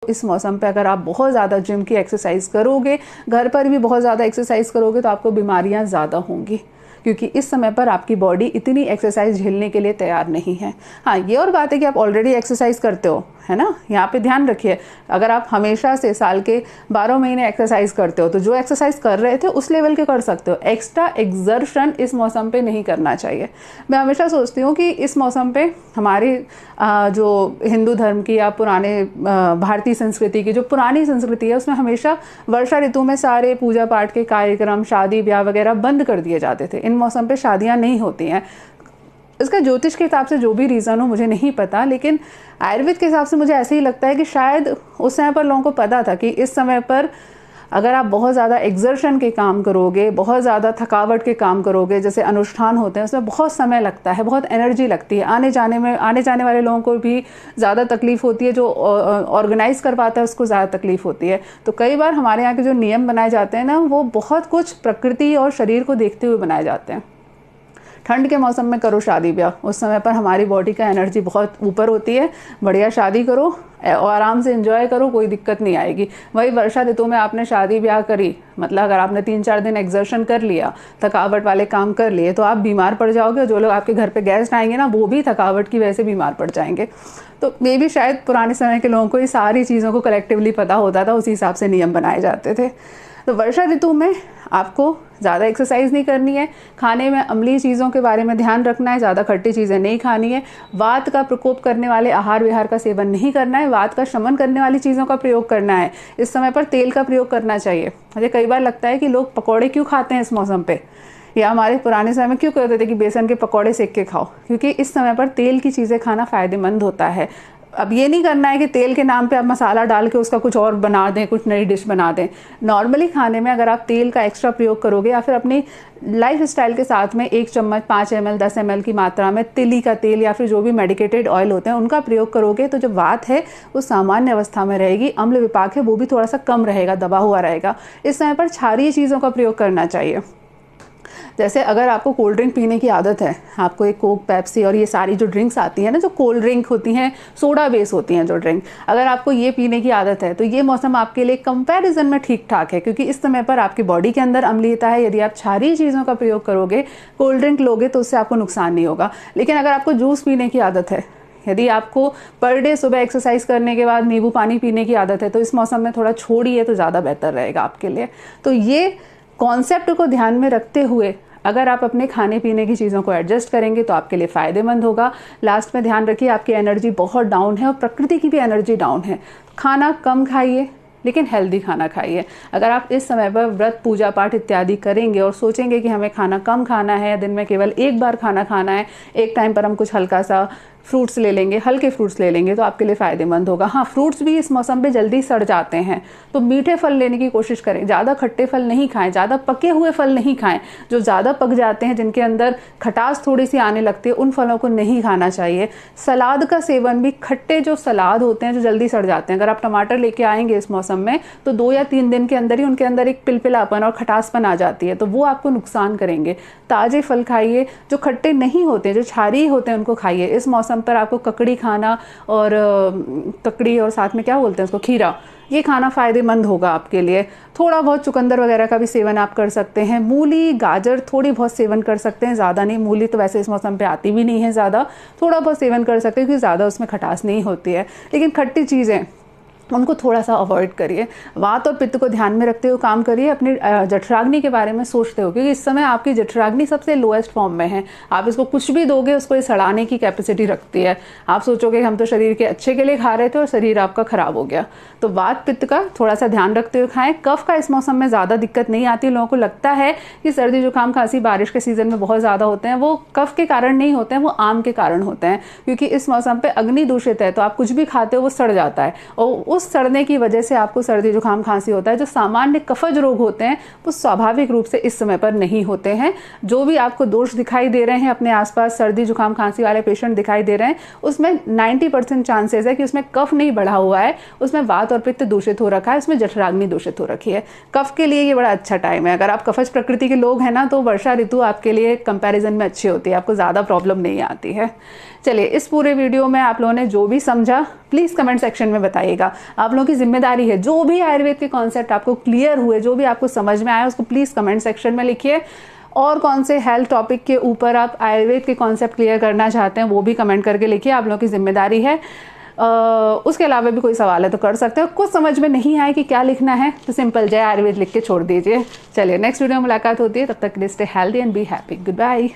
इस मौसम पे अगर आप बहुत ज़्यादा जिम की एक्सरसाइज करोगे, घर पर भी बहुत ज़्यादा एक्सरसाइज करोगे, तो आपको बीमारियां ज़्यादा होंगी, क्योंकि इस समय पर आपकी बॉडी इतनी एक्सरसाइज झेलने के लिए तैयार नहीं है। हाँ, ये और बात है कि आप ऑलरेडी एक्सरसाइज करते हो, है ना, यहाँ पे ध्यान रखिए। अगर आप हमेशा से साल के 12 महीने एक्सरसाइज करते हो, तो जो एक्सरसाइज कर रहे थे उस लेवल के कर सकते हो। एक्स्ट्रा एक्सर्शन इस मौसम पे नहीं करना चाहिए। मैं हमेशा सोचती हूँ कि इस मौसम पे हमारी जो हिंदू धर्म की या पुराने भारतीय संस्कृति की जो पुरानी संस्कृति है, उसमें हमेशा वर्षा ऋतु में सारे पूजा पाठ के कार्यक्रम, शादी ब्याह वगैरह बंद कर दिए जाते थे। इन मौसम पे शादियाँ नहीं होती हैं। इसका ज्योतिष के हिसाब से जो भी रीज़न हो मुझे नहीं पता, लेकिन आयुर्वेद के हिसाब से मुझे ऐसे ही लगता है कि शायद उस समय पर लोगों को पता था कि इस समय पर अगर आप बहुत ज़्यादा एक्सर्शन के काम करोगे, बहुत ज़्यादा थकावट के काम करोगे, जैसे अनुष्ठान होते हैं, उसमें बहुत समय लगता है, बहुत एनर्जी लगती है। आने जाने वाले लोगों को भी ज़्यादा तकलीफ होती है, जो ऑर्गेनाइज कर पाता है उसको ज़्यादा तकलीफ होती है। तो कई बार हमारे यहाँ के जो नियम बनाए जाते हैं ना, वो बहुत कुछ प्रकृति और शरीर को देखते हुए बनाए जाते हैं। ठंड के मौसम में करो शादी ब्याह, उस समय पर हमारी बॉडी का एनर्जी बहुत ऊपर होती है। बढ़िया शादी करो और आराम से एंजॉय करो, कोई दिक्कत नहीं आएगी। वही वर्षा ऋतु में आपने शादी ब्याह करी, मतलब अगर आपने 3-4 दिन एक्सर्शन कर लिया, थकावट वाले काम कर लिए, तो आप बीमार पड़ जाओगे। जो लोग आपके घर पे गेस्ट आएंगे ना, वो भी थकावट की वजह से बीमार पड़ जाएंगे। तो मे भी शायद पुराने समय के लोगों को ये सारी चीज़ों को कलेक्टिवली पता होता था, उसी हिसाब से नियम बनाए जाते थे। तो वर्षा ऋतु में आपको ज़्यादा एक्सरसाइज नहीं करनी है। खाने में अम्लीय चीज़ों के बारे में ध्यान रखना है, ज़्यादा खट्टी चीज़ें नहीं खानी है। वात का प्रकोप करने वाले आहार विहार का सेवन नहीं करना है। वात का शमन करने वाली चीज़ों का प्रयोग करना है। इस समय पर तेल का प्रयोग करना चाहिए। मुझे कई बार लगता है कि लोग पकौड़े क्यों खाते हैं इस मौसम पे, या हमारे पुराने समय में क्यों कहते थे कि बेसन के पकौड़े सेक के खाओ, क्योंकि इस समय पर तेल की चीज़ें खाना फ़ायदेमंद होता है। अब ये नहीं करना है कि तेल के नाम पे आप मसाला डाल के उसका कुछ और बना दें, कुछ नई डिश बना दें। नॉर्मली खाने में अगर आप तेल का एक्स्ट्रा प्रयोग करोगे, या फिर अपनी लाइफ स्टाइल के साथ में 1 चम्मच 5 ml 10 ml की मात्रा में तिली का तेल या फिर जो भी मेडिकेटेड ऑयल होते हैं उनका प्रयोग करोगे, तो जो वात है वो सामान्य अवस्था में रहेगी। अम्ल विपाक है वो भी थोड़ा सा कम रहेगा, दबा हुआ रहेगा। इस समय पर क्षारीय चीज़ों का प्रयोग करना चाहिए। जैसे अगर आपको कोल्ड ड्रिंक पीने की आदत है, आपको एक कोक, पेप्सी और ये सारी जो ड्रिंक्स आती हैं ना, जो कोल्ड ड्रिंक होती हैं, सोडा बेस होती हैं जो ड्रिंक, अगर आपको ये पीने की आदत है, तो ये मौसम आपके लिए कंपैरिजन में ठीक ठाक है, क्योंकि इस समय पर आपकी बॉडी के अंदर अम्लीयता है। यदि आप क्षारीय चीज़ों का प्रयोग करोगे, कोल्ड ड्रिंक लोगे, तो उससे आपको नुकसान नहीं होगा। लेकिन अगर आपको जूस पीने की आदत है, यदि आपको पर डे सुबह एक्सरसाइज करने के बाद नींबू पानी पीने की आदत है, तो इस मौसम में थोड़ा छोड़िए तो ज़्यादा बेहतर रहेगा आपके लिए। तो ये कॉन्सेप्ट को ध्यान में रखते हुए अगर आप अपने खाने पीने की चीज़ों को एडजस्ट करेंगे तो आपके लिए फ़ायदेमंद होगा। लास्ट में ध्यान रखिए, आपकी एनर्जी बहुत डाउन है और प्रकृति की भी एनर्जी डाउन है। खाना कम खाइए, लेकिन हेल्दी खाना खाइए। अगर आप इस समय पर व्रत, पूजा पाठ इत्यादि करेंगे और सोचेंगे कि हमें खाना कम खाना है, दिन में केवल एक बार खाना खाना है, एक टाइम पर हम कुछ हल्का सा फ्रूट्स ले लेंगे, हल्के फ्रूट्स ले लेंगे, तो आपके लिए फ़ायदेमंद होगा। हाँ, फ्रूट्स भी इस मौसम पे जल्दी सड़ जाते हैं, तो मीठे फल लेने की कोशिश करें। ज़्यादा खट्टे फल नहीं खाएं, ज़्यादा पके हुए फल नहीं खाएं। जो ज़्यादा पक जाते हैं, जिनके अंदर खटास थोड़ी सी आने लगती है, उन फलों को नहीं खाना चाहिए। सलाद का सेवन भी, खट्टे जो सलाद होते हैं जो जल्दी सड़ जाते हैं, अगर आप टमाटर लेके आएंगे इस मौसम में, तो 2 या 3 दिन के अंदर ही उनके अंदर एक पिलपिलापन और खटासपन आ जाती है, तो वो आपको नुकसान करेंगे। ताज़े फल खाइए, जो खट्टे नहीं होते, जो क्षारीय होते हैं, उनको खाइए। इस मौसम पर आपको ककड़ी खाना और ककड़ी और साथ में क्या बोलते हैं उसको, खीरा, ये खाना फ़ायदेमंद होगा आपके लिए। थोड़ा बहुत चुकंदर वगैरह का भी सेवन आप कर सकते हैं। मूली, गाजर थोड़ी बहुत सेवन कर सकते हैं, ज़्यादा नहीं। मूली तो वैसे इस मौसम पे आती भी नहीं है ज़्यादा, थोड़ा बहुत सेवन कर सकते हैं, क्योंकि ज़्यादा उसमें खटास नहीं होती है। लेकिन खट्टी चीज़ें उनको थोड़ा सा अवॉइड करिए। वात और पित्त को ध्यान में रखते हुए काम करिए। अपनी जठराग्नि के बारे में सोचते हो, क्योंकि इस समय आपकी जठराग्नि सबसे लोएस्ट फॉर्म में है। आप इसको कुछ भी दोगे, उसको ये सड़ाने की कैपेसिटी रखती है। आप सोचोगे हम तो शरीर के अच्छे के लिए खा रहे थे और शरीर आपका खराब हो गया। तो वात पित्त का थोड़ा सा ध्यान रखते हुए खाएं। कफ का इस मौसम में ज़्यादा दिक्कत नहीं आती। लोगों को लगता है कि सर्दी जुकाम खांसी बारिश के सीजन में बहुत ज़्यादा होते हैं, वो कफ के कारण नहीं होते हैं, वो आम के कारण होते हैं। क्योंकि इस मौसम पर अग्नि दूषित है, तो आप कुछ भी खाते हो वो सड़ जाता है, और उस सड़ने की वजह से आपको सर्दी जुकाम खांसी होता है। जो सामान्य कफज रोग होते हैं वो स्वाभाविक रूप से इस समय पर नहीं होते हैं। जो भी आपको दोष दिखाई दे रहे हैं, अपने आसपास सर्दी जुकाम खांसी वाले पेशेंट दिखाई दे रहे हैं, उसमें 90% चांसेस है कि उसमें कफ नहीं बढ़ा हुआ है, उसमें वात और पित्त दूषित हो रखा है, उसमें जठराग्नि दूषित हो रखी है। कफ के लिए ये बड़ा अच्छा टाइम है। अगर आप कफज प्रकृति के लोग हैं ना, तो वर्षा ऋतु आपके लिए कंपैरिजन में अच्छी होती है, आपको ज़्यादा प्रॉब्लम नहीं आती है। चलिए, इस पूरे वीडियो में आप लोगों ने जो भी समझा प्लीज़ कमेंट सेक्शन में बताइएगा। आप लोगों की जिम्मेदारी है, जो भी आयुर्वेद के कॉन्सेप्ट आपको क्लियर हुए, जो भी आपको समझ में आया, उसको प्लीज़ कमेंट सेक्शन में लिखिए। और कौन से हेल्थ टॉपिक के ऊपर आप आयुर्वेद के कॉन्सेप्ट क्लियर करना चाहते हैं वो भी कमेंट करके लिखिए, आप लोगों की जिम्मेदारी है। उसके अलावा भी कोई सवाल है तो कर सकते हो। कुछ समझ में नहीं आए कि क्या लिखना है तो सिंपल जय आयुर्वेद लिख के छोड़ दीजिए। चलिए नेक्स्ट वीडियो में मुलाकात होती है, तब तक के लिए stay healthy and be happy. Good bye.